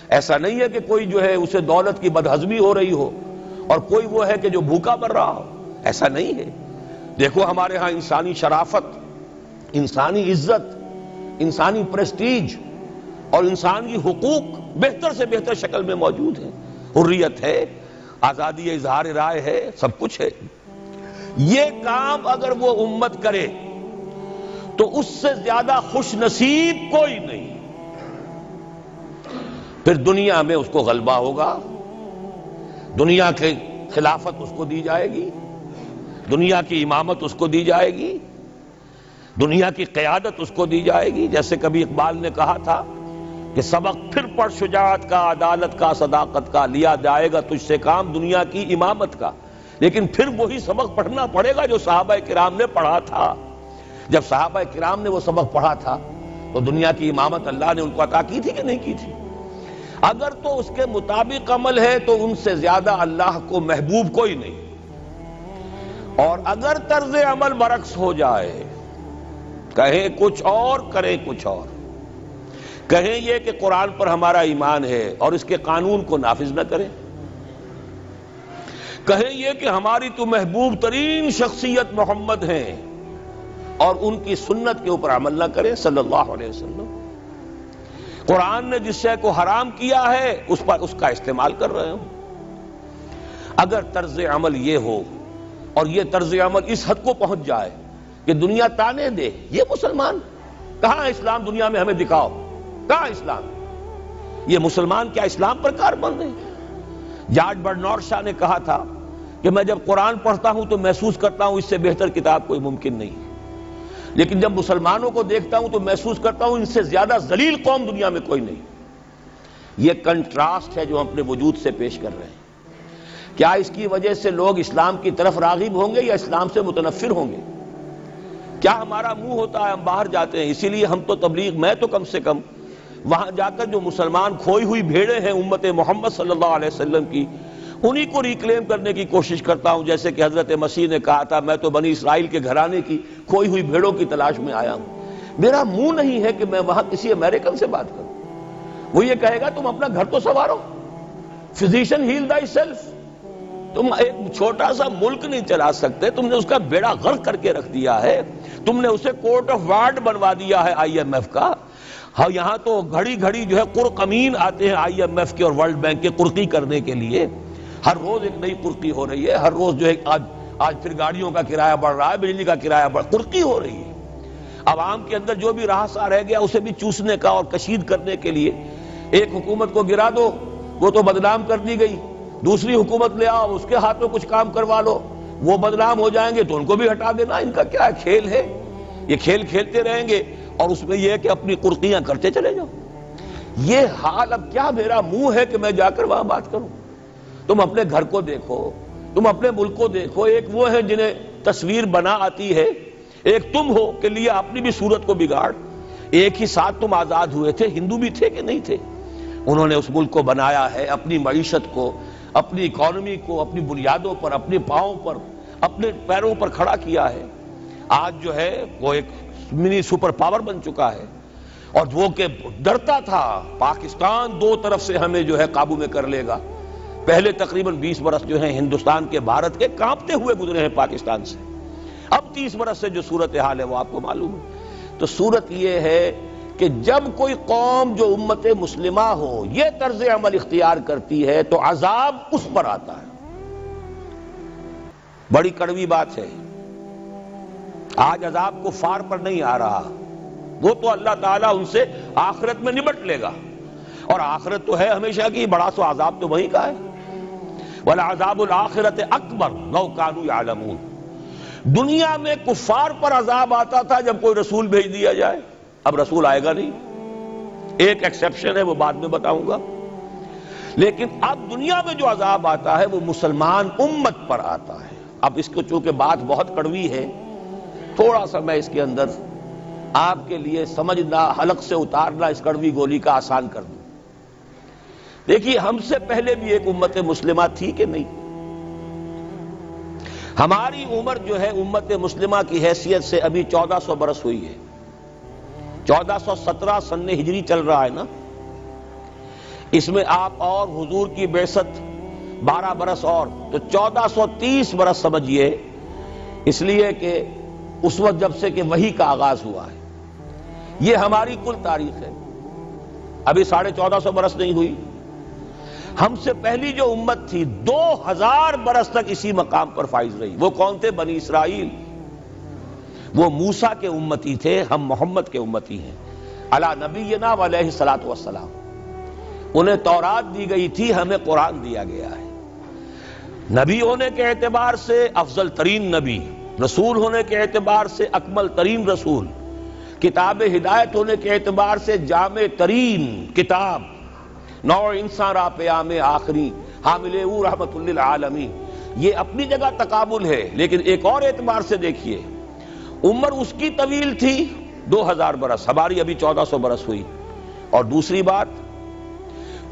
ایسا نہیں ہے کہ کوئی جو ہے اسے دولت کی بدہضمی ہو رہی ہو اور کوئی وہ ہے کہ جو بھوکا مر رہا ہو، ایسا نہیں ہے۔ دیکھو ہمارے ہاں انسانی شرافت، انسانی عزت، انسانی پریسٹیج اور انسانی حقوق بہتر سے بہتر شکل میں موجود ہیں، حریت ہے، آزادی اظہار رائے ہے، سب کچھ ہے۔ یہ کام اگر وہ امت کرے تو اس سے زیادہ خوش نصیب کوئی نہیں۔ پھر دنیا میں اس کو غلبہ ہوگا، دنیا کی خلافت اس کو دی جائے گی، دنیا کی امامت اس کو دی جائے گی، دنیا کی قیادت اس کو دی جائے گی۔ جیسے کبھی اقبال نے کہا تھا کہ سبق پھر پڑھ شجاعت کا، عدالت کا، صداقت کا، لیا جائے گا تجھ سے کام دنیا کی امامت کا۔ لیکن پھر وہی سبق پڑھنا پڑے گا جو صحابہ کرام نے پڑھا تھا۔ جب صحابہ کرام نے وہ سبق پڑھا تھا تو دنیا کی امامت اللہ نے ان کو عطا کی تھی کہ نہیں کی تھی؟ اگر تو اس کے مطابق عمل ہے تو ان سے زیادہ اللہ کو محبوب کوئی نہیں، اور اگر طرز عمل برعکس ہو جائے، کہیں کچھ اور کریں کچھ اور، کہیں یہ کہ قرآن پر ہمارا ایمان ہے اور اس کے قانون کو نافذ نہ کریں، کہیں یہ کہ ہماری تو محبوب ترین شخصیت محمد ہیں اور ان کی سنت کے اوپر عمل نہ کریں صلی اللہ علیہ وسلم، قرآن نے جس شے کو حرام کیا ہے اس پر اس کا استعمال کر رہے ہوں، اگر طرز عمل یہ ہو اور یہ طرز عمل اس حد کو پہنچ جائے کہ دنیا تانے دے یہ مسلمان کہاں اسلام، دنیا میں ہمیں دکھاؤ کہاں اسلام، یہ مسلمان کیا اسلام پر کار بن رہے ہیں؟ جارج برنارڈ شاہ نے کہا تھا کہ میں جب قرآن پڑھتا ہوں تو محسوس کرتا ہوں اس سے بہتر کتاب کوئی ممکن نہیں، لیکن جب مسلمانوں کو دیکھتا ہوں تو محسوس کرتا ہوں ان سے زیادہ ذلیل قوم دنیا میں کوئی نہیں۔ یہ کنٹراسٹ ہے جو ہم اپنے وجود سے پیش کر رہے ہیں۔ کیا اس کی وجہ سے لوگ اسلام کی طرف راغب ہوں گے یا اسلام سے متنفر ہوں گے؟ کیا ہمارا منہ ہوتا ہے ہم باہر جاتے ہیں؟ اسی لیے ہم تو تبلیغ، میں تو کم سے کم وہاں جا کر جو مسلمان کھوئی ہوئی بھیڑیں ہیں امت محمد صلی اللہ علیہ وسلم کی، انہی کو ریکلیم کرنے کی کوشش کرتا ہوں، جیسے کہ حضرت مسیح نے کہا تھا میں تو بنی اسرائیل کے گھرانے کی کھوئی ہوئی بھیڑوں کی تلاش میں آیا ہوں۔ میرا منہ نہیں ہے کہ میں وہاں کسی امریکن سے بات کروں، وہ یہ کہے گا تم اپنا گھر تو سنوارو، فزیشن ہیل تھائی سیلف، تم ایک چھوٹا سا ملک نہیں چلا سکتے، تم نے اس کا بیڑا غرق کر کے رکھ دیا ہے، تم نے اسے کورٹ آف وارڈ بنوا دیا ہے آئی ایم ایف کا۔ ہاں یہاں تو گھڑی گھڑی جو ہے قرقمین آتے ہیں آئی ایم ایف کے اور ورلڈ بینک کے قرقی کرنے کے لیے، ہر روز ایک نئی قرقی ہو رہی ہے، ہر روز جو ہے آج پھر گاڑیوں کا کرایہ بڑھ رہا ہے، بجلی کا کرایہ قرقی ہو رہی ہے۔ عوام کے اندر جو بھی راہسا رہ گیا اسے بھی چوسنے کا اور کشید کرنے کے لیے ایک حکومت کو گرا دو وہ تو بدنام کر دی گئی، دوسری حکومت لے آؤ اس کے ہاتھ میں کچھ کام کروا لو، وہ بدنام ہو جائیں گے تو ان کو بھی ہٹا دینا۔ ان کا کیا کھیل ہے؟ یہ کھیل کھیلتے رہیں گے اور اس میں یہ ہے کہ اپنی قرقیاں کرتے چلے جاؤ۔ یہ حال اب کیا میرا منہ ہے کہ میں جا کر وہاں بات کروں؟ تم اپنے گھر کو دیکھو، تم اپنے ملک کو دیکھو، ایک وہ ہے جنہیں تصویر بنا آتی ہے، ایک تم ہو کہ لیا اپنی بھی صورت کو بگاڑ۔ ایک ہی ساتھ تم آزاد ہوئے تھے، ہندو بھی تھے کہ نہیں تھے؟ انہوں نے اس ملک کو بنایا ہے، اپنی معیشت کو، اپنی اکانومی کو اپنی بنیادوں پر، اپنے پاؤں پر، اپنے پیروں پر کھڑا کیا ہے۔ آج جو ہے وہ ایک منی سپر پاور بن چکا ہے، اور وہ کہ ڈرتا تھا پاکستان دو طرف سے ہمیں جو ہے قابو میں کر لے گا۔ پہلے تقریباً 20 برس جو ہیں ہندوستان کے، بھارت کے کانپتے ہوئے گزرے ہیں پاکستان سے، اب 30 برس سے جو صورتحال ہے وہ آپ کو معلوم ہے۔ تو صورت یہ ہے کہ جب کوئی قوم جو امت مسلمہ ہو یہ طرز عمل اختیار کرتی ہے تو عذاب اس پر آتا ہے۔ بڑی کڑوی بات ہے، آج عذاب کفار پر نہیں آ رہا، وہ تو اللہ تعالیٰ ان سے آخرت میں نبٹ لے گا، اور آخرت تو ہے ہمیشہ کی، بڑا سو عذاب تو وہیں کا ہے۔ وَلَعَذَابُ الْآخِرَةِ أَكْبَرُ لَوْ كَانُوا يَعْلَمُونَ۔ دنیا میں کفار پر عذاب آتا تھا جب کوئی رسول بھیج دیا جائے، اب رسول آئے گا نہیں، ایک ایکسیپشن ہے وہ بعد میں بتاؤں گا، لیکن اب دنیا میں جو عذاب آتا ہے وہ مسلمان امت پر آتا ہے۔ اب اس کو چونکہ بات بہت کڑوی ہے، تھوڑا سا میں اس کے اندر آپ کے لیے سمجھنا، حلق سے اتارنا اس کڑوی گولی کا آسان کر دوں۔ دیکھیے ہم سے پہلے بھی ایک امت مسلمہ تھی کہ نہیں؟ ہماری عمر جو ہے امت مسلمہ کی حیثیت سے ابھی 1400 برس ہوئی ہے، 1417 سن ہجری چل رہا ہے نا۔ اس میں آپ اور حضور کی بعثت 12 برس اور، تو 1430 برس سمجھیے، اس لیے کہ اس وقت جب سے کہ وحی کا آغاز ہوا ہے۔ یہ ہماری کل تاریخ ہے، ابھی 1450 برس نہیں ہوئی۔ ہم سے پہلی جو امت تھی 2000 برس تک اسی مقام پر فائز رہی۔ وہ کون تھے؟ بنی اسرائیل۔ وہ موسیٰ کے امتی تھے، ہم محمد کے امتی ہیں علی نبینا علیہ الصلوۃ والسلام۔ انہیں تورات دی گئی تھی، ہمیں قرآن دیا گیا ہے۔ نبی ہونے کے اعتبار سے افضل ترین نبی، رسول ہونے کے اعتبار سے اکمل ترین رسول، کتاب ہدایت ہونے کے اعتبار سے جامع ترین کتاب، نوع انسان را پیام آخری حامل او رحمت للعالمین۔ یہ اپنی جگہ تقابل ہے، لیکن ایک اور اعتبار سے دیکھیے، عمر اس کی طویل تھی 2000 برس، ہماری ابھی 1400 برس ہوئی۔ اور دوسری بات،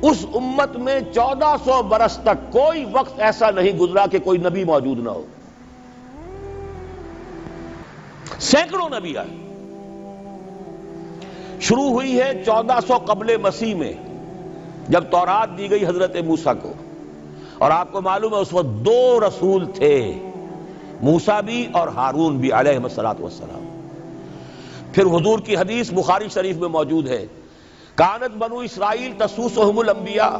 اس امت میں 1400 برس تک کوئی وقت ایسا نہیں گزرا کہ کوئی نبی موجود نہ ہو۔ سینکڑوں نبی آئے۔ شروع ہوئی ہے 1400 قبل مسیح میں، جب تورات دی گئی حضرت موسیٰ کو، اور آپ کو معلوم ہے اس وقت 2 رسول تھے، موسیٰ بھی اور ہارون بھی علیہ الصلوۃ والسلام۔ پھر حضور کی حدیث بخاری شریف میں موجود ہے، کانت بنو اسرائیل تسوسہم الانبیاء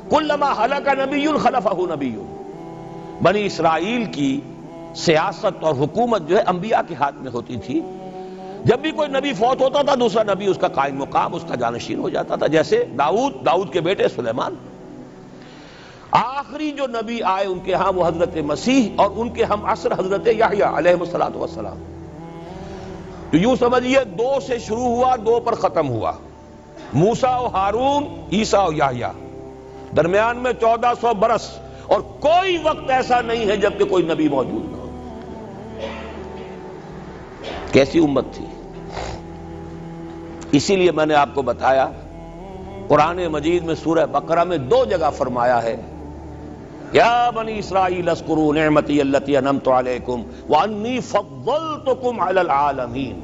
کلما ہلک نبی خلفہ نبی۔ بنی اسرائیل کی سیاست اور حکومت جو ہے انبیاء کے ہاتھ میں ہوتی تھی۔ جب بھی کوئی نبی فوت ہوتا تھا دوسرا نبی اس کا قائم مقام، اس کا جانشین ہو جاتا تھا، جیسے داؤد کے بیٹے سلیمان۔ آخری جو نبی آئے ان کے ہاں وہ حضرت مسیح، اور ان کے ہم عصر حضرت یحییٰ علیہ الصلوۃ والسلام۔ تو یوں سمجھیے 2 سے شروع ہوا، 2 پر ختم ہوا، موسیٰ و ہارون، عیسیٰ و یحییٰ، درمیان میں 1400 برس، اور کوئی وقت ایسا نہیں ہے جب کہ کوئی نبی موجود نہ ہو۔ کیسی امت تھی! اسی لیے میں نے آپ کو بتایا، قرآن مجید میں سورہ بقرہ میں 2 جگہ فرمایا ہے، یا بنی اسرائیل اذکروا نعمتی التی انعمت علیکم وانی فضلتکم علی العالمین۔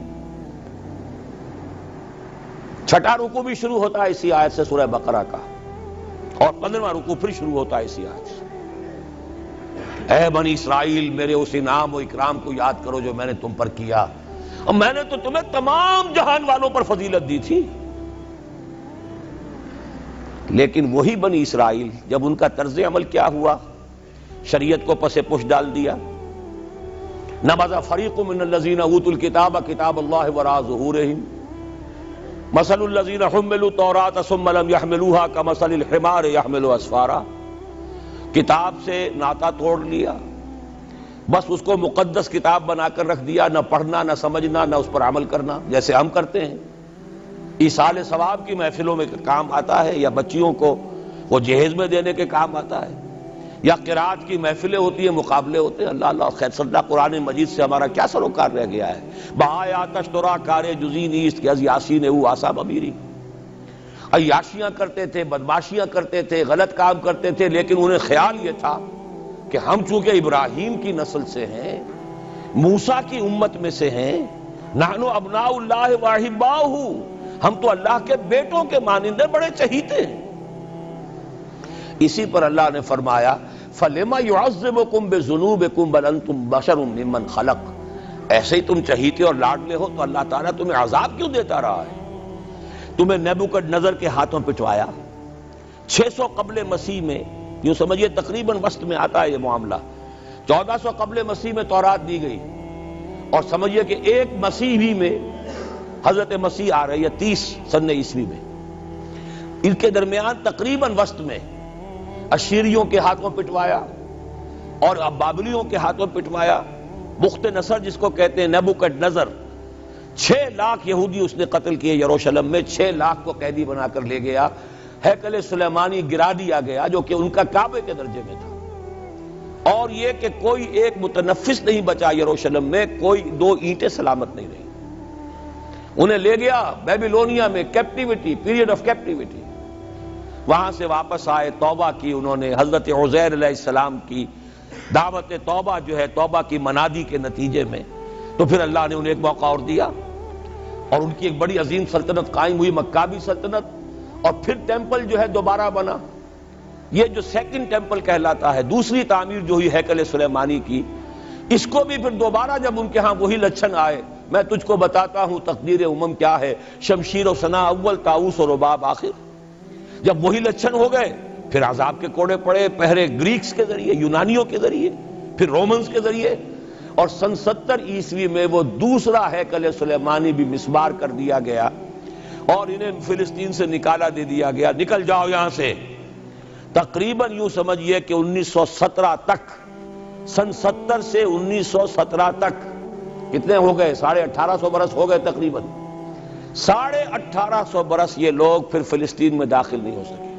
چھٹا رکوع بھی شروع ہوتا ہے اسی آیت سے سورہ بقرہ کا، اور 15واں رکوع پھر شروع ہوتا ہے اسی آیت سے۔ اے بنی اسرائیل، میرے اس انعام و اکرام کو یاد کرو جو میں نے تم پر کیا، اور میں نے تو تمہیں تمام جہان والوں پر فضیلت دی تھی۔ لیکن وہی بنی اسرائیل، جب ان کا طرز عمل کیا ہوا، شریعت کو پس پش ڈال دیا۔ نبذ فریق من الذین اوتوا الکتاب کتاب اللہ وراء ظہورہم مثل الذین حملوا التوراۃ ثم لم يحملوها كمثل الحمار يحمل اسفارا۔ کتاب سے ناطا توڑ لیا، بس اس کو مقدس کتاب بنا کر رکھ دیا، نہ پڑھنا، نہ سمجھنا، نہ اس پر عمل کرنا، جیسے ہم کرتے ہیں۔ ایصال ثواب کی محفلوں میں کام آتا ہے، یا بچیوں کو وہ جہیز میں دینے کے کام آتا ہے، یا قرات کی محفلیں ہوتی ہیں، مقابلے ہوتے ہیں۔ اللہ اللہ خیر صدہ قرآن مجید سے ہمارا کیا سروکار رہ گیا ہے۔ بہایا تشترا کار جزی نیست کہ از یاسین او آسا بمیری۔ عیاشیاں کرتے تھے، بدماشیاں کرتے تھے، غلط کام کرتے تھے، لیکن انہیں خیال یہ تھا کہ ہم چونکہ ابراہیم کی نسل سے ہیں، موسیٰ کی امت میں سے ہیں، نحن ابناء اللہ واحباؤہ، ہم تو اللہ کے بیٹوں کے مانند بڑے چہیتے ہیں۔ اسی پر اللہ نے فرمایا فَلِمَ يُعَذِّبُكُمْ بِذُنُوبِكُمْ بَلْ أَنْتُمْ بَشَرٌ مِّمَّنْ خَلَقَ۔ ایسے ہی تم چہیتے اور لاڈلے ہو تو اللہ تعالیٰ تمہیں عذاب کیوں دیتا رہا ہے؟ تمہیں نیبوکڈنیزر کے ہاتھوں پٹوایا 600 قبل مسیح میں، یوں سمجھیے تقریباً وسط میں آتا ہے یہ معاملہ۔ 1400 قبل مسیح میں تورات دی گئی، اور سمجھیے کہ ایک مسیحی میں حضرت مسیح آ رہی ہے 30 سن عیسوی میں، ان کے درمیان تقریباً وسط میں اشیریوں کے ہاتھوں پٹوایا اور بابلیوں کے ہاتھوں پٹوایا۔ بخت نصر جس کو کہتے ہیں، نیبوکڈنیزر، 6 لاکھ یہودی اس نے قتل کیے یروشلم میں، 6 لاکھ کو قیدی بنا کر لے گیا۔ ہیکل سلیمانی گرا دیا گیا جو کہ ان کا کعبے کے درجے میں تھا، اور یہ کہ کوئی ایک متنفس نہیں بچا یروشلم میں، کوئی 2 اینٹیں سلامت نہیں رہی۔ انہیں لے گیا بیبیلونیا میں، کیپٹیوٹی، پیریڈ آف کیپٹیوٹی۔ وہاں سے واپس آئے، توبہ کی انہوں نے، حضرت عزیر علیہ السلام کی دعوت توبہ جو ہے، توبہ کی منادی کے نتیجے میں، تو پھر اللہ نے انہیں ایک موقع اور دیا، اور ان کی ایک بڑی عظیم سلطنت قائم ہوئی، مکابی سلطنت، اور پھر ٹیمپل جو ہے دوبارہ بنا. یہ جو سیکنڈ ٹیمپل کہلاتا ہے، دوسری تعمیر جو ہوئی ہیکل سلیمانی کی، اس کو بھی پھر دوبارہ جب ان کے ہاں وہی لچھن آئے، میں تجھ کو بتاتا ہوں تقدیر امم کیا ہے، شمشیر و ثنا اول، طاؤس و رباب آخر. جب وہی لچھن ہو گئے پھر عذاب کے کوڑے پڑے، پہلے گریکس کے ذریعے، یونانیوں کے ذریعے، پھر رومنز کے ذریعے، اور سن 70 عیسوی میں وہ دوسرا ہیکل سلیمانی بھی مسمار کر دیا گیا اور انہیں فلسطین سے نکالا دے دیا گیا. نکل جاؤ یہاں سے. تقریباً یوں سمجھئے کہ 1917 تک، سن 70 سے 1917 تک کتنے ہو گئے؟ 1850 برس ہو گئے تقریباً. 1850 برس یہ لوگ پھر فلسطین میں داخل نہیں ہو سکے،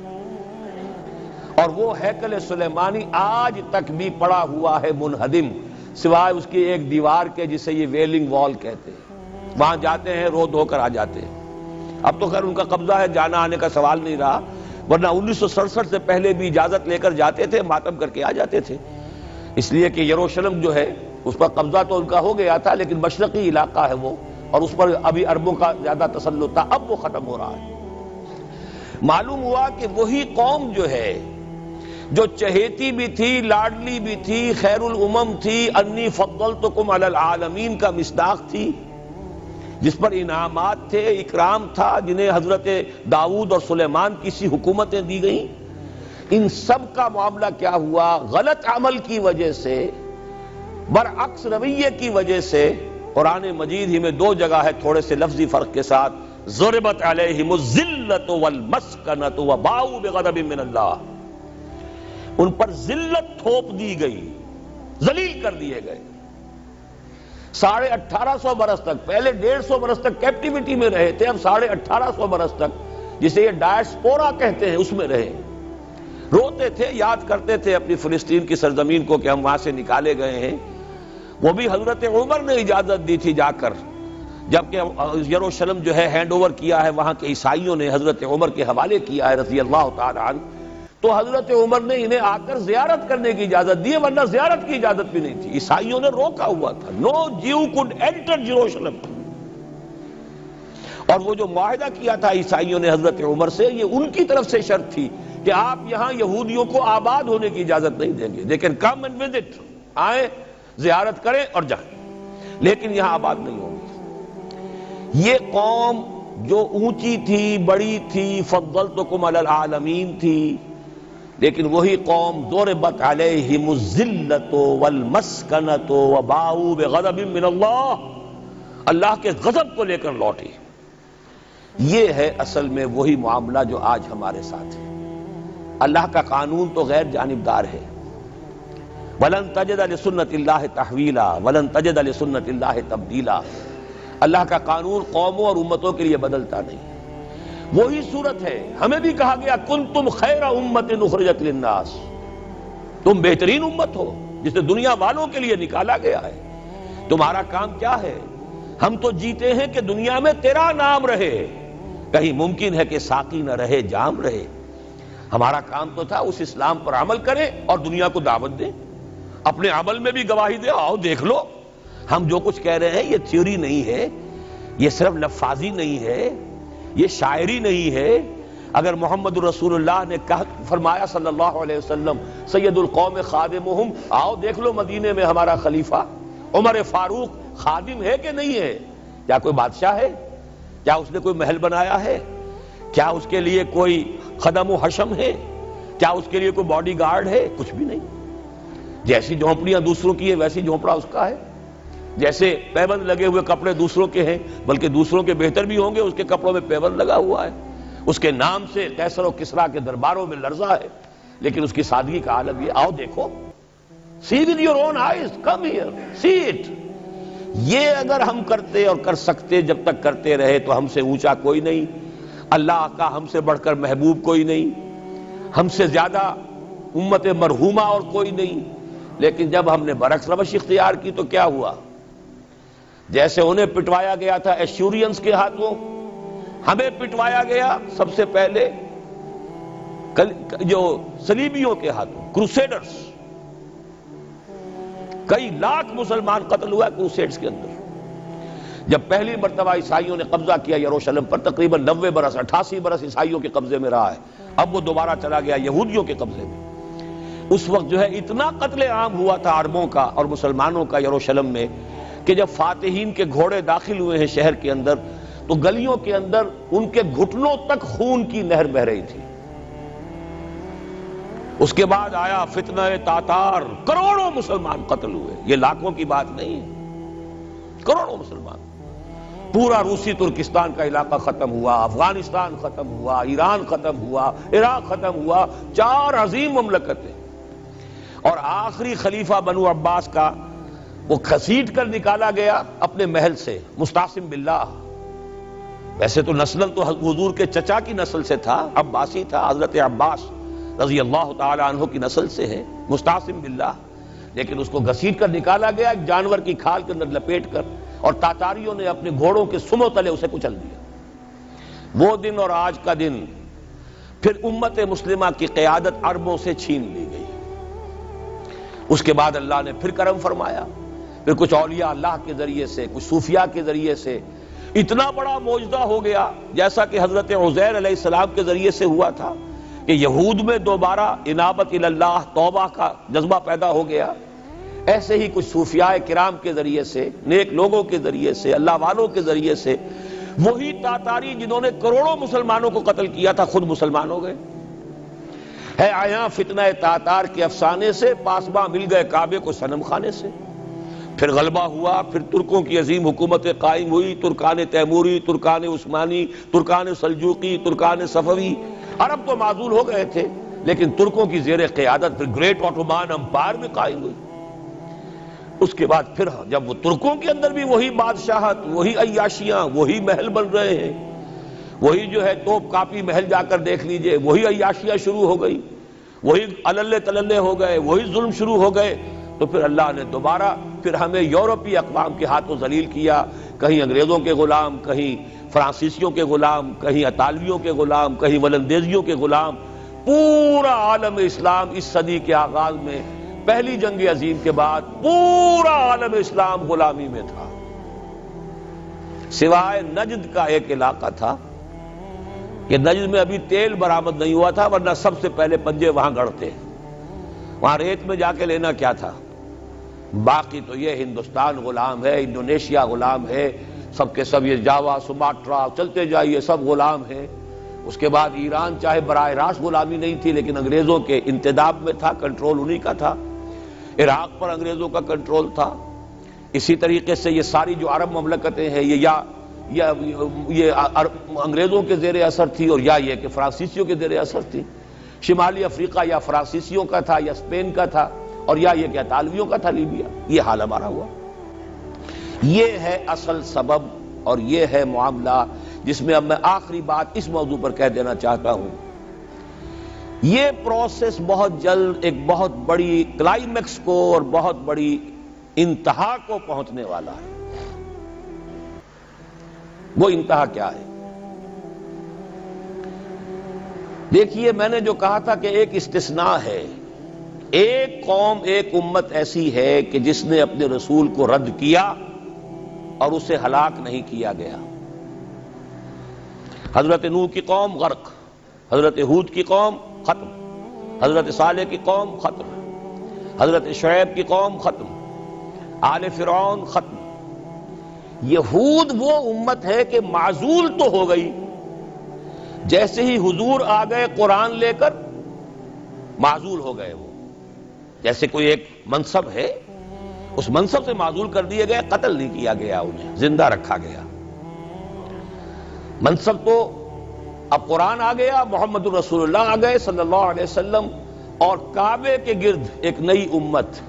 اور وہ ہیکل سلیمانی آج تک بھی پڑا ہوا ہے منہدم، سوائے اس کی ایک دیوار کے جسے یہ ویلنگ وال کہتے ہیں. وہاں جاتے ہیں، رو دھو کر آ جاتے ہیں. اب تو خیر ان کا قبضہ ہے، جانا آنے کا سوال نہیں رہا، ورنہ 1967 سے پہلے بھی اجازت لے کر جاتے تھے، ماتم کر کے آ جاتے تھے. اس لیے کہ یروشلم جو ہے اس پر قبضہ تو ان کا ہو گیا تھا، لیکن مشرقی علاقہ ہے وہ، اور اس پر ابھی عربوں کا زیادہ تسلط تھا. اب وہ ختم ہو رہا ہے. معلوم ہوا کہ وہی قوم جو ہے، جو چہیتی بھی تھی، لاڈلی بھی تھی، خیر الامم تھی، انی فضلتکم علی العالمین کا مصداق تھی، جس پر انعامات تھے، اکرام تھا، جنہیں حضرت داؤد اور سلیمان کی سی حکومتیں دی گئیں، ان سب کا معاملہ کیا ہوا؟ غلط عمل کی وجہ سے، برعکس رویے کی وجہ سے. قرآن مجید ہی میں 2 جگہ ہے تھوڑے سے لفظی فرق کے ساتھ، ضربت علیہم الذلۃ والمسکنۃ وباؤوا بغضب من اللہ. ان پر ذلت تھوپ دی گئی، ذلیل کر دیے گئے. 1850 برس تک، پہلے 150 برس تک کیپٹیوٹی میں رہے تھے، اب 1850 برس تک جسے یہ ڈائسپورا کہتے ہیں اس میں رہے. روتے تھے، یاد کرتے تھے اپنی فلسطین کی سرزمین کو کہ ہم وہاں سے نکالے گئے ہیں. وہ بھی حضرت عمر نے اجازت دی تھی جا کر، جبکہ یروشلم جو ہے ہینڈ اوور کیا ہے وہاں کے عیسائیوں نے، حضرت عمر کے حوالے کیا ہے رضی اللہ تعالی عنہ، تو حضرت عمر نے انہیں آ کر زیارت کرنے کی اجازت دی، ورنہ زیارت کی اجازت بھی نہیں تھی. عیسائیوں نے روکا ہوا تھا، نو جیو کوڈ انٹر جیروشلم. اور وہ جو معاہدہ کیا تھا عیسائیوں نے حضرت عمر سے، یہ ان کی طرف سے شرط تھی کہ آپ یہاں یہودیوں کو آباد ہونے کی اجازت نہیں دیں گے، لیکن کم اینڈ وزٹ، آئیں، زیارت کریں اور جائیں، لیکن یہاں آباد نہیں ہوں گے. یہ قوم جو اونچی تھی، بڑی تھی، فضلتکم علی العالمین تھی، لیکن وہی قوم ضربت علیہم الذلۃ والمسکنۃ وباؤوا بغضب من اللہ، اللہ کے غضب کو لے کر لوٹی. یہ ہے اصل میں وہی معاملہ جو آج ہمارے ساتھ ہے. اللہ کا قانون تو غیر جانبدار ہے. وَلَن تَجِدَ لِسُنَّتِ اللَّهِ تَحْوِيلًا وَلَن تَجِدَ لِسُنَّتِ اللَّهِ تَبْدِيلًا. اللہ کا قانون قوموں اور امتوں کے لیے بدلتا نہیں. وہی صورت ہے. ہمیں بھی کہا گیا کنتم خیر امت اخرجت للناس، تم بہترین امت ہو جسے دنیا والوں کے لیے نکالا گیا ہے. تمہارا کام کیا ہے؟ ہم تو جیتے ہیں کہ دنیا میں تیرا نام رہے. کہیں ممکن ہے کہ ساقی نہ رہے، جام رہے. ہمارا کام تو تھا اس اسلام پر عمل کریں اور دنیا کو دعوت دیں، اپنے عمل میں بھی گواہی دے، آؤ دیکھ لو ہم جو کچھ کہہ رہے ہیں یہ تھیوری نہیں ہے، یہ صرف لفاظی نہیں ہے، یہ شاعری نہیں ہے. اگر محمد رسول اللہ نے فرمایا صلی اللہ علیہ وسلم سید القوم خادمہم، آؤ دیکھ لو مدینے میں ہمارا خلیفہ عمر فاروق خادم ہے کہ نہیں ہے؟ کیا کوئی بادشاہ ہے؟ کیا اس نے کوئی محل بنایا ہے؟ کیا اس کے لیے کوئی خدم و حشم ہے؟ کیا اس کے لیے کوئی باڈی گارڈ ہے؟ کچھ بھی نہیں. جیسی جھونپڑیاں دوسروں کی ہیں ویسی جھونپڑا اس کا ہے. جیسے پیبند لگے ہوئے کپڑے دوسروں کے ہیں، بلکہ دوسروں کے بہتر بھی ہوں گے، اس کے کپڑوں میں پیبند لگا ہوا ہے. اس کے نام سے قیصر و کسریٰ کے درباروں میں لرزہ ہے، لیکن اس کی سادگی کا عالم یہ. آؤ دیکھو، see with your own eyes, come here, see it. یہ اگر ہم کرتے اور کر سکتے، جب تک کرتے رہے تو ہم سے اونچا کوئی نہیں، اللہ کا ہم سے بڑھ کر محبوب کوئی نہیں، ہم سے زیادہ امت مرحومہ اور کوئی نہیں. لیکن جب ہم نے برعکس روش اختیار کی تو کیا ہوا؟ جیسے انہیں پٹوایا گیا تھا ایشورینز کے ہاتھوں، ہمیں پٹوایا گیا سب سے پہلے جو صلیبیوں کے ہاتھوں، کروسیڈرز. کئی لاکھ مسلمان قتل ہوا کروسیڈز کے اندر. جب پہلی مرتبہ عیسائیوں نے قبضہ کیا یروشلم پر، تقریباً 90 برس 88 برس عیسائیوں کے قبضے میں رہا ہے، اب وہ دوبارہ چلا گیا یہودیوں کے قبضے میں۔ اس وقت جو ہے اتنا قتل عام ہوا تھا عربوں کا اور مسلمانوں کا یروشلم میں کہ جب فاتحین کے گھوڑے داخل ہوئے ہیں شہر کے اندر تو گلیوں کے اندر ان کے گھٹنوں تک خون کی نہر بہہ رہی تھی۔ اس کے بعد آیا فتنہ تاتار، کروڑوں مسلمان قتل ہوئے، یہ لاکھوں کی بات نہیں ہے، کروڑوں مسلمان۔ پورا روسی ترکستان کا علاقہ ختم ہوا، افغانستان ختم ہوا، ایران ختم ہوا، عراق ختم ہوا، 4 عظیم مملکتیں۔ اور آخری خلیفہ بنو عباس کا وہ گھسیٹ کر نکالا گیا اپنے محل سے، مستعصم باللہ۔ ویسے تو نسل تو حضور کے چچا کی نسل سے تھا، عباسی تھا، حضرت عباس رضی اللہ تعالی عنہ کی نسل سے ہے، مستعصم باللہ، لیکن اس کو گھسیٹ کر نکالا گیا ایک جانور کی کھال کے اندر لپیٹ کر، اور تاتاریوں نے اپنے گھوڑوں کے سموں تلے اسے کچل دیا۔ وہ دن اور آج کا دن پھر امت مسلمہ کی قیادت عربوں سے چھین لی گئی۔ اس کے بعد اللہ نے پھر کرم فرمایا، پھر کچھ اولیاء اللہ کے ذریعے سے، کچھ صوفیاء کے ذریعے سے اتنا بڑا معجزہ ہو گیا، جیسا کہ حضرت عزیر علیہ السلام کے ذریعے سے ہوا تھا کہ یہود میں دوبارہ انابت اللہ، توبہ کا جذبہ پیدا ہو گیا۔ ایسے ہی کچھ صوفیاء کرام کے ذریعے سے، نیک لوگوں کے ذریعے سے، اللہ والوں کے ذریعے سے، وہی تاتاری جنہوں نے کروڑوں مسلمانوں کو قتل کیا تھا خود مسلمان ہو گئے۔ ہے آیا فتنہ تاتار کے افسانے سے، پاسباں مل گئے کعبے کو صنم خانے سے۔ پھر غلبہ ہوا، پھر ترکوں کی عظیم حکومت قائم ہوئی، ترکان تیموری، Terken Usmani, Terken Seljuqi, Terken صفوی۔ عرب تو معزول ہو گئے تھے، لیکن ترکوں کی زیر قیادت پھر گریٹ آٹومان امپائر میں قائم ہوئی۔ اس کے بعد پھر جب وہ ترکوں کے اندر بھی وہی بادشاہت، وہی عیاشیاں، وہی محل بن رہے ہیں، وہی جو ہے توپ کاپی محل جا کر دیکھ لیجئے، وہی عیاشیاں شروع ہو گئی، وہی اللے تللے ہو گئے، وہی ظلم شروع ہو گئے، تو پھر اللہ نے دوبارہ پھر ہمیں یورپی اقوام کے ہاتھوں ذلیل کیا، کہیں انگریزوں کے غلام، کہیں فرانسیسیوں کے غلام، کہیں اطالویوں کے غلام، کہیں ولندیزیوں کے غلام۔ پورا عالم اسلام اس صدی کے آغاز میں پہلی جنگ عظیم کے بعد پورا عالم اسلام غلامی میں تھا، سوائے نجد کا ایک علاقہ تھا کہ نجد میں ابھی تیل برآمد نہیں ہوا تھا، ورنہ سب سے پہلے پنجے وہاں گڑتے، وہاں ریت میں جا کے لینا کیا تھا۔ باقی تو یہ ہندوستان غلام ہے، انڈونیشیا غلام ہے، سب کے سب یہ جاوا، سماٹرا، چلتے جائیے سب غلام ہیں۔ اس کے بعد ایران چاہے براہ راست غلامی نہیں تھی لیکن انگریزوں کے انتداب میں تھا، کنٹرول انہی کا تھا۔ عراق پر انگریزوں کا کنٹرول تھا۔ اسی طریقے سے یہ ساری جو عرب مملکتیں ہیں یہ انگریزوں کے زیر اثر تھی، اور یا یہ کہ فرانسیسیوں کے زیر اثر تھی۔ شمالی افریقہ یا فرانسیسیوں کا تھا یا اسپین کا تھا، اور یا یہ کہ اطالویوں کا تھا لیبیا۔ یہ حال ہمارا ہوا۔ یہ ہے اصل سبب اور یہ ہے معاملہ جس میں اب میں آخری بات اس موضوع پر کہہ دینا چاہتا ہوں۔ یہ پروسیس بہت جلد ایک بہت بڑی کلائمیکس کو اور بہت بڑی انتہا کو پہنچنے والا ہے۔ وہ انتہا کیا ہے؟ دیکھیے، میں نے جو کہا تھا کہ ایک استثناء ہے، ایک قوم، ایک امت ایسی ہے کہ جس نے اپنے رسول کو رد کیا اور اسے ہلاک نہیں کیا گیا۔ حضرت نوح کی قوم غرق، حضرت ہود کی قوم ختم، حضرت صالح کی قوم ختم، حضرت شعیب کی قوم ختم، آل فرعون ختم۔ یہود وہ امت ہے کہ معزول تو ہو گئی، جیسے ہی حضور آ گئے قرآن لے کر معزول ہو گئے۔ وہ جیسے کوئی ایک منصب ہے، اس منصب سے معزول کر دیے گئے، قتل نہیں کیا گیا، انہیں زندہ رکھا گیا۔ منصب تو اب قرآن آ گیا، محمد رسول اللہ آ گئے صلی اللہ علیہ وسلم، اور کعبے کے گرد ایک نئی امت۔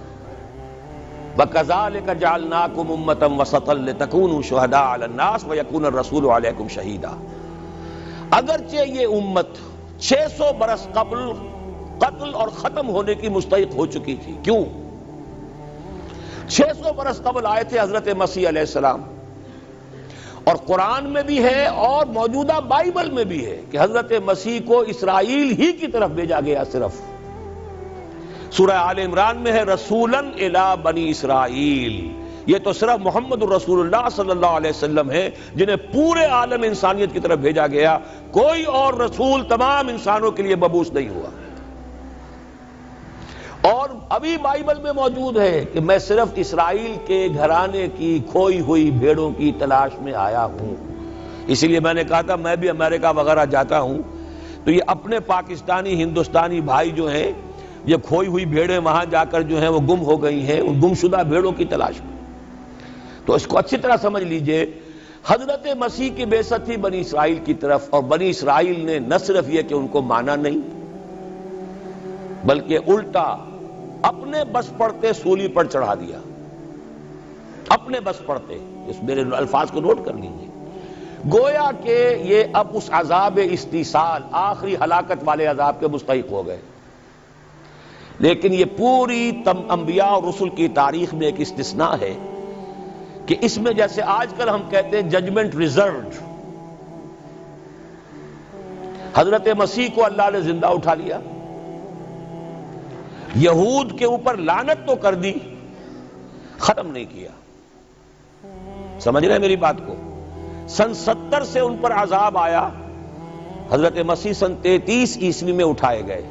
وَكَذَلِكَ جَعَلْنَاكُمْ أُمَّةً وَسَطًا لِتَكُونُوا شُهَدَاءَ عَلَى النَّاسِ وَيَكُونَ الرَّسُولُ عَلَيْكُمْ شَهِيدًا۔ اگرچہ یہ امت 600 برس قبل قتل اور ختم ہونے کی مستحق ہو چکی تھی۔ کیوں؟ 600 برس قبل آئے تھے حضرت مسیح علیہ السلام، اور قرآن میں بھی ہے اور موجودہ بائبل میں بھی ہے کہ حضرت مسیح کو اسرائیل ہی کی طرف بھیجا گیا۔ صرف سورہ آل عمران میں ہے رسولاً الی بنی اسرائیل، یہ تو صرف محمد الرسول اللہ صلی اللہ علیہ وسلم ہے جنہیں پورے عالم انسانیت کی طرف بھیجا گیا. کوئی اور رسول تمام انسانوں کے لیے مبعوث نہیں ہوا. اور ابھی بائبل میں موجود ہے کہ میں صرف اسرائیل کے گھرانے کی کھوئی ہوئی بھیڑوں کی تلاش میں آیا ہوں. اسی لیے میں نے کہا تھا میں بھی امریکہ وغیرہ جاتا ہوں تو یہ اپنے پاکستانی ہندوستانی بھائی جو ہیں یہ کھوئی ہوئی بھیڑیں وہاں جا کر جو ہیں وہ گم ہو گئی ہیں، ان گمشدہ بھیڑوں کی تلاش میں. تو اس کو اچھی طرح سمجھ لیجئے، حضرت مسیح کی بعثت تھی بنی اسرائیل کی طرف، اور بنی اسرائیل نے نہ صرف یہ کہ ان کو مانا نہیں بلکہ الٹا اپنے بس پڑتے سولی پر چڑھا دیا. اپنے بس پڑتے، اس میرے الفاظ کو نوٹ کر لیجئے. گویا کہ یہ اب اس عذاب استیصال، آخری ہلاکت والے عذاب کے مستحق ہو گئے. لیکن یہ پوری انبیاء اور رسل کی تاریخ میں ایک استثناء ہے کہ اس میں جیسے آج کل ہم کہتے ہیں ججمنٹ ریزروڈ، حضرت مسیح کو اللہ نے زندہ اٹھا لیا، یہود کے اوپر لعنت تو کر دی، ختم نہیں کیا. سمجھ رہے ہیں میری بات کو؟ سن 70 سے ان پر عذاب آیا، حضرت مسیح سن 33 عیسوی میں اٹھائے گئے.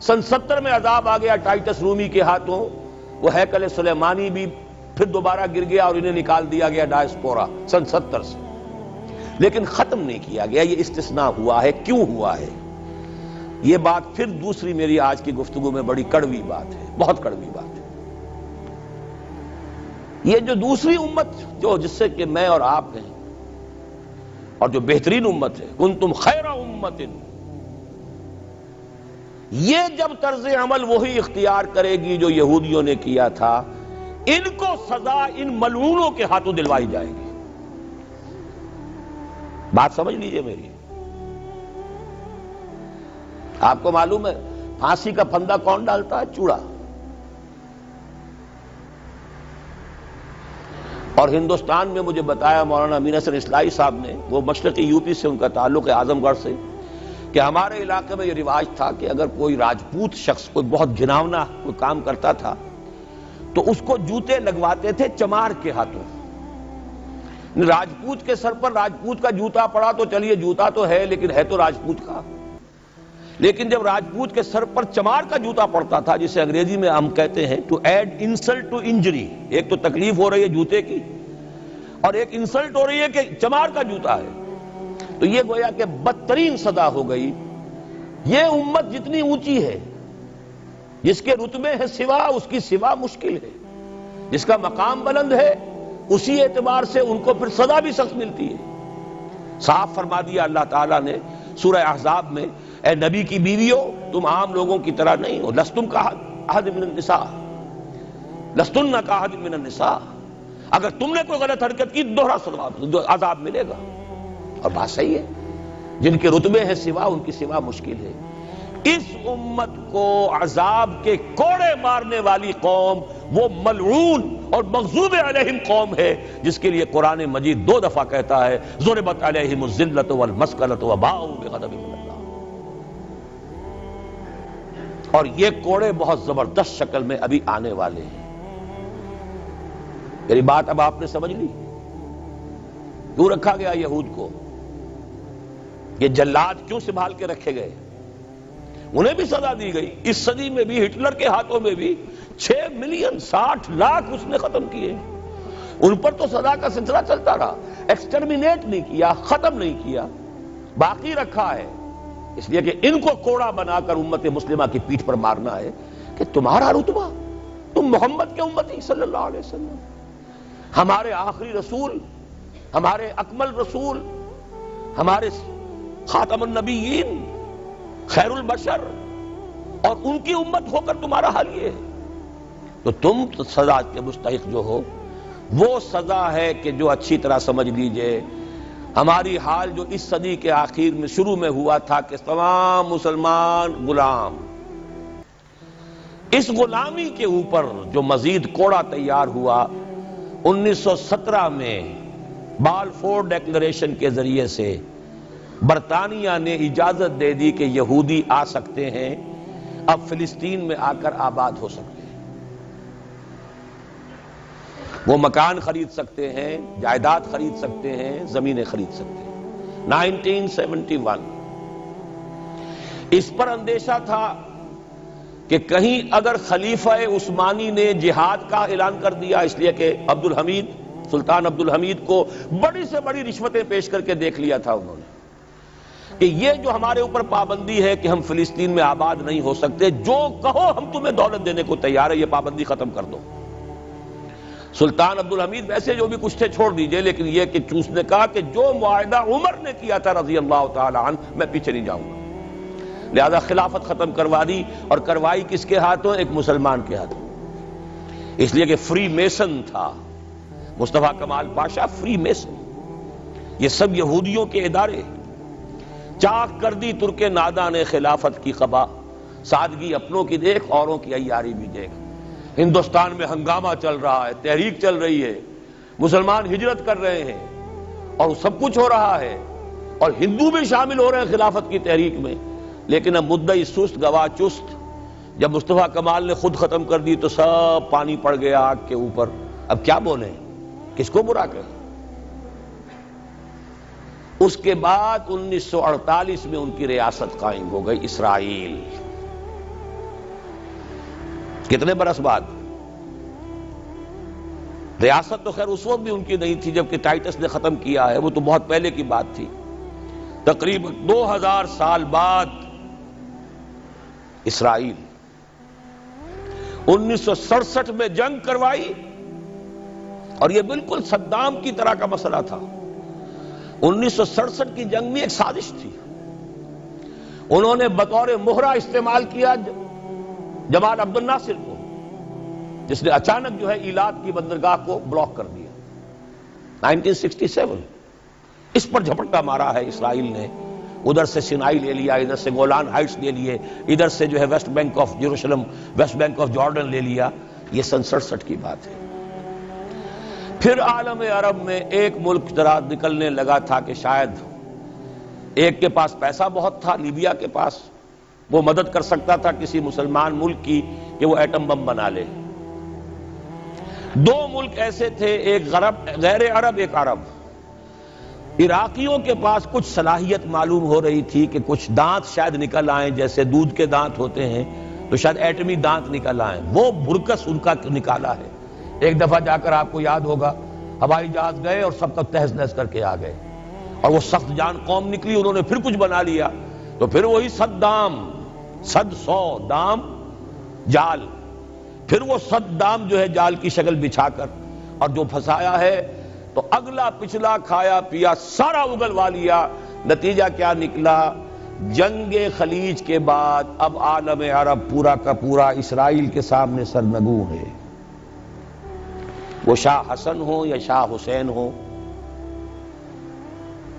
سن 70 میں عذاب آ گیا ٹائٹس رومی کے ہاتھوں، وہ ہیکل سلیمانی بھی پھر دوبارہ گر گیا اور انہیں نکال دیا گیا ڈائسپورا سن 70 سے. لیکن ختم نہیں کیا گیا. یہ استثناء ہوا ہے. کیوں ہوا ہے؟ یہ بات پھر دوسری میری آج کی گفتگو میں بڑی کڑوی بات ہے، بہت کڑوی بات ہے. یہ جو دوسری امت جو جس سے کہ میں اور آپ ہیں، اور جو بہترین امت ہے، کنتم خیر امت، یہ جب طرز عمل وہی اختیار کرے گی جو یہودیوں نے کیا تھا، ان کو سزا ان ملعونوں کے ہاتھوں دلوائی جائے گی. بات سمجھ لیجئے میری. آپ کو معلوم ہے پھانسی کا پھندا کون ڈالتا ہے؟ چوڑا. اور ہندوستان میں مجھے بتایا مولانا امین حسن اصلاحی صاحب نے، وہ مشرقی یو پی سے ان کا تعلق ہے، اعظم گڑھ سے، کہ ہمارے علاقے میں یہ رواج تھا کہ اگر کوئی راجپوت شخص کوئی بہت گھناؤنا کوئی کام کرتا تھا تو اس کو جوتے لگواتے تھے چمار کے ہاتھوں. راجپوت کے سر پر راجپوت کا جوتا پڑا تو چلیے جوتا تو ہے لیکن ہے تو راجپوت کا. لیکن جب راجپوت کے سر پر چمار کا جوتا پڑتا تھا، جسے انگریزی میں ہم کہتے ہیں to add insult to injury, ایک تو تکلیف ہو رہی ہے جوتے کی اور ایک انسلٹ ہو رہی ہے کہ چمار کا جوتا ہے، تو یہ گویا کہ بدترین سزا ہو گئی. یہ امت جتنی اونچی ہے، جس کے رتبے ہے سوا، اس کی سوا مشکل ہے. جس کا مقام بلند ہے اسی اعتبار سے ان کو پھر سزا بھی سخت ملتی ہے. صاف فرما دیا اللہ تعالیٰ نے سورہ احزاب میں، اے نبی کی بیویوں تم عام لوگوں کی طرح نہیں ہو، لستم کاحد من النساء، لستن کاحد من النساء. اگر تم نے کوئی غلط حرکت کی دوہرا عذاب ملے گا. اور بات صحیح ہے، جن کے رتبے ہیں سوا ان کی سوا مشکل ہے. اس امت کو عذاب کے کوڑے مارنے والی قوم وہ ملعون اور مغضوب علیہم قوم ہے، جس کے لیے قرآن مجید 2 دفعہ کہتا ہے ضربت علیہم الذلۃ والمسکنۃ وباؤوا بغضب من اللہ. اور یہ کوڑے بہت زبردست شکل میں ابھی آنے والے ہیں. میری بات اب آپ نے سمجھ لی کیوں رکھا گیا یہود کو؟ یہ جلاد کیوں سنبھال کے رکھے گئے؟ انہیں بھی سزا دی گئی. اس صدی میں بھی ہٹلر کے ہاتھوں میں بھی 6 ملین 60 لاکھ اس نے ختم کیے. ان پر تو سزا کا سلسلہ چلتا رہا، ایکسٹرمینیٹ نہیں کیا، ختم نہیں کیا، باقی رکھا ہے. اس لیے کہ ان کو کوڑا بنا کر امت مسلمہ کی پیٹھ پر مارنا ہے کہ تمہارا رتبہ، تم محمد کے امتی صلی اللہ علیہ وسلم، ہمارے آخری رسول، ہمارے اکمل رسول، ہمارے خاتم النبیین، خیر البشر، اور ان کی امت ہو کر تمہارا حال یہ ہے. تو تم سزا کے مستحق جو ہو، وہ سزا ہے کہ جو اچھی طرح سمجھ لیجئے ہماری حال جو اس صدی کے آخر میں شروع میں ہوا تھا کہ تمام مسلمان غلام، اس غلامی کے اوپر جو مزید کوڑا تیار ہوا 1917 میں بالفور ڈیکلریشن کے ذریعے سے برطانیہ نے اجازت دے دی کہ یہودی آ سکتے ہیں، اب فلسطین میں آ کر آباد ہو سکتے ہیں. وہ مکان خرید سکتے ہیں، جائیداد خرید سکتے ہیں، زمینیں خرید سکتے ہیں۔ 1971 اس پر اندیشہ تھا کہ کہیں اگر خلیفہ عثمانی نے جہاد کا اعلان کر دیا، اس لیے کہ سلطان عبد الحمید کو بڑی سے بڑی رشوتیں پیش کر کے دیکھ لیا تھا انہوں نے، کہ یہ جو ہمارے اوپر پابندی ہے کہ ہم فلسطین میں آباد نہیں ہو سکتے، جو کہو ہم تمہیں دولت دینے کو تیار ہے، یہ پابندی ختم کر دو۔ سلطان عبد الحمید ویسے جو بھی کچھ تھے چھوڑ دیجئے، لیکن یہ کہ اس نے کہا کہ جو معاہدہ عمر نے کیا تھا رضی اللہ تعالی عنہ، میں پیچھے نہیں جاؤں گا، لہذا خلافت ختم کروا دی۔ اور کروائی کس کے ہاتھوں؟ ایک مسلمان کے ہاتھوں، اس لیے کہ فری میسن تھا مصطفیٰ کمال پاشا، فری میسن، یہ سب یہودیوں کے ادارے۔ چاک کر دی ترک ناداں نے خلافت کی قبا، سادگی اپنوں کی دیکھ اوروں کی عیاری بھی دیکھ۔ ہندوستان میں ہنگامہ چل رہا ہے، تحریک چل رہی ہے، مسلمان ہجرت کر رہے ہیں اور سب کچھ ہو رہا ہے، اور ہندو بھی شامل ہو رہے ہیں خلافت کی تحریک میں، لیکن اب مدعی سست گواہ چست۔ جب مصطفیٰ کمال نے خود ختم کر دی تو سب پانی پڑ گیا آگ کے اوپر۔ اب کیا بولیں، کس کو برا کہیں؟ اس کے بعد 1948 میں ان کی ریاست قائم ہو گئی اسرائیل۔ کتنے برس بعد؟ ریاست تو خیر اس وقت بھی ان کی نہیں تھی جبکہ ٹائٹس نے ختم کیا ہے، وہ تو بہت پہلے کی بات تھی۔ تقریباً 2000 سال بعد اسرائیل 1967 میں جنگ کروائی، اور یہ بالکل صدام کی طرح کا مسئلہ تھا۔ 1967 کی جنگ میں ایک سازش تھی، انہوں نے بطور مہرہ استعمال کیا جمال عبد الناصر کو، جس نے اچانک جو ہے ایلات کی بندرگاہ کو بلاک کر دیا۔ 1967 اس پر جھپٹا مارا ہے اسرائیل نے، ادھر سے سینائی لے لیا، ادھر سے گولان ہائٹس لے لیے، ادھر سے جو ہے west bank of Jerusalem, west bank of Jordan لے لیا۔ یہ 67 کی بات ہے۔ پھر عالم عرب میں ایک ملک ذرا نکلنے لگا تھا کہ شاید ایک کے پاس پیسہ بہت تھا، لیبیا کے پاس، وہ مدد کر سکتا تھا کسی مسلمان ملک کی کہ وہ ایٹم بم بنا لے۔ دو ملک ایسے تھے، ایک غیر عرب، ایک عرب۔ عراقیوں کے پاس کچھ صلاحیت معلوم ہو رہی تھی کہ کچھ دانت شاید نکل آئیں، جیسے دودھ کے دانت ہوتے ہیں تو شاید ایٹمی دانت نکل آئیں، وہ برکس ان کا نکالا ہے۔ ایک دفعہ جا کر آپ کو یاد ہوگا ہوائی جہاز گئے اور سب کا تہس نہس کر کے آ گئے، اور وہ سخت جان قوم نکلی، انہوں نے پھر کچھ بنا لیا، تو پھر وہی 100 دام جال، پھر وہ 100 دام جو ہے جال کی شکل بچھا کر، اور جو پھنسایا ہے تو اگلا پچھلا کھایا پیا سارا اگلوا لیا۔ نتیجہ کیا نکلا؟ جنگ خلیج کے بعد اب عالم عرب پورا کا پورا اسرائیل کے سامنے سرنگوں ہے، وہ شاہ حسن ہو یا شاہ حسین ہو،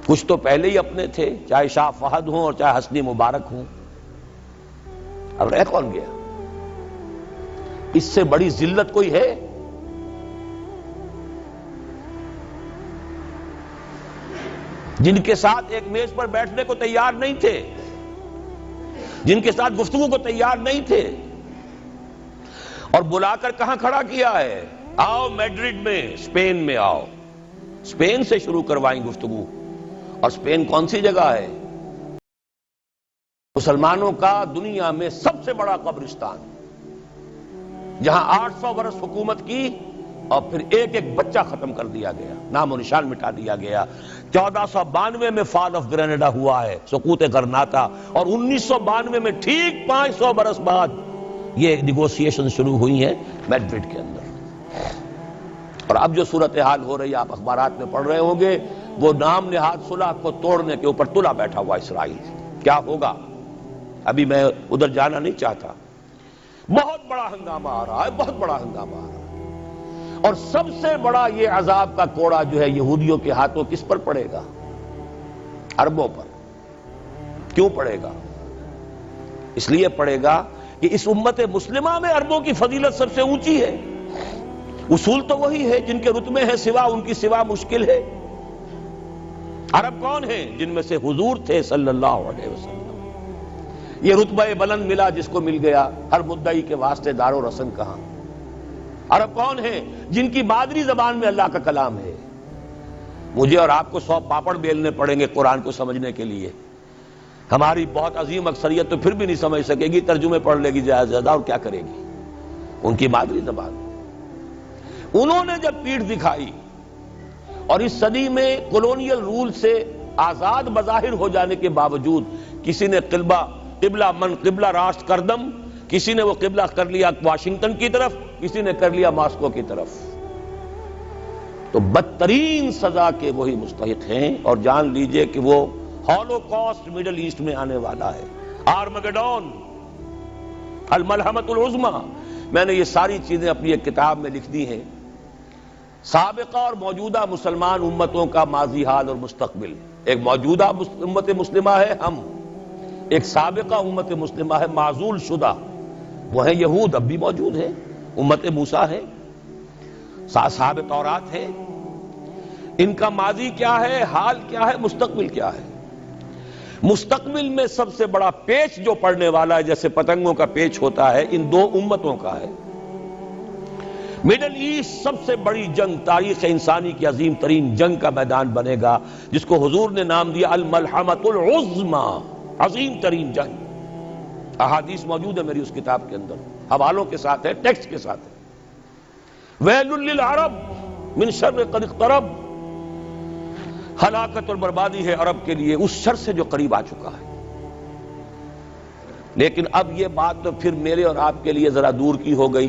کچھ تو پہلے ہی اپنے تھے، چاہے شاہ فہد ہوں اور چاہے حسنی مبارک ہوں، اب رہ کون گیا؟ اس سے بڑی ذلت کوئی ہے؟ جن کے ساتھ ایک میز پر بیٹھنے کو تیار نہیں تھے، جن کے ساتھ گفتگو کو تیار نہیں تھے، اور بلا کر کہاں کھڑا کیا ہے؟ آؤ میڈرڈ میں، اسپین میں آؤ، اسپین سے شروع کروائیں گفتگو۔ اور اسپین کون سی جگہ ہے؟ مسلمانوں کا دنیا میں سب سے بڑا قبرستان، جہاں 800 برس حکومت کی اور پھر ایک ایک بچہ ختم کر دیا گیا، نام و نشان مٹا دیا گیا۔ 1492 میں فال آف گرینیڈا ہوا ہے، سقوط غرناطہ، اور 1992 میں ٹھیک 500 برس بعد یہ نیگوسیشن شروع ہوئی ہیں میڈرڈ کے اندر۔ اور اب جو صورتحال ہو رہی ہے، آپ اخبارات میں پڑھ رہے ہوں گے، وہ نام نہاد صلح کو توڑنے کے اوپر تلا بیٹھا ہوا اسرائیل۔ کیا ہوگا؟ ابھی میں ادھر جانا نہیں چاہتا۔ بہت بڑا ہنگامہ آ رہا ہے، بہت بڑا ہنگامہ آ رہا ہے، اور سب سے بڑا یہ عذاب کا کوڑا جو ہے یہودیوں کے ہاتھوں کس پر پڑے گا؟ عربوں پر۔ کیوں پڑے گا؟ اس لیے پڑے گا کہ اس امت مسلمہ میں عربوں کی فضیلت سب سے اونچی ہے، اصول تو وہی ہے، جن کے رتبے ہیں سوا ان کی سوا مشکل ہے۔ عرب کون ہیں؟ جن میں سے حضور تھے صلی اللہ علیہ وسلم۔ یہ رتبہ بلند ملا جس کو مل گیا، ہر مدعی کے واسطے دار و رسن کہاں۔ عرب کون ہیں؟ جن کی مادری زبان میں اللہ کا کلام ہے۔ مجھے اور آپ کو 100 پاپڑ بیلنے پڑیں گے قرآن کو سمجھنے کے لیے، ہماری بہت عظیم اکثریت تو پھر بھی نہیں سمجھ سکے گی، ترجمے پڑھ لے گی زیادہ، اور کیا کرے گی؟ ان کی مادری زبان۔ انہوں نے جب پیٹھ دکھائی اور اس صدی میں کولونیل رول سے آزاد بظاہر ہو جانے کے باوجود کسی نے قبلہ راست کردم، کسی نے وہ قبلہ کر لیا واشنگٹن کی طرف، کسی نے کر لیا ماسکو کی طرف، تو بدترین سزا کے وہی مستحق ہیں۔ اور جان لیجئے کہ وہ ہولوکاسٹ مڈل ایسٹ میں آنے والا ہے، آرمگڈون، الملحمۃ العظمیٰ۔ میں نے یہ ساری چیزیں اپنی ایک کتاب میں لکھ دی ہیں، سابقہ اور موجودہ مسلمان امتوں کا ماضی، حال اور مستقبل۔ ایک موجودہ امت مسلمہ ہے ہم، ایک سابقہ امت مسلمہ ہے معزول شدہ، وہ ہیں یہود، اب بھی موجود ہیں، امت موسیٰ ہے، صاحب تورات ہے۔ ان کا ماضی کیا ہے، حال کیا ہے، مستقبل کیا ہے؟ مستقبل میں سب سے بڑا پیچ جو پڑنے والا ہے، جیسے پتنگوں کا پیچ ہوتا ہے، ان دو امتوں کا ہے۔ مڈل ایسٹ سب سے بڑی جنگ، تاریخ انسانی کی عظیم ترین جنگ کا میدان بنے گا، جس کو حضور نے نام دیا الملحمۃ العظمیٰ، عظیم ترین جنگ۔ احادیث موجود ہے میری اس کتاب کے اندر، حوالوں کے ساتھ ہے، ٹیکسٹ کے ساتھ ہے۔ ویل للعرب من شر قد اقترب، ہلاکت اور بربادی ہے عرب کے لیے اس شر سے جو قریب آ چکا ہے۔ لیکن اب یہ بات تو پھر میرے اور آپ کے لیے ذرا دور کی ہو گئی۔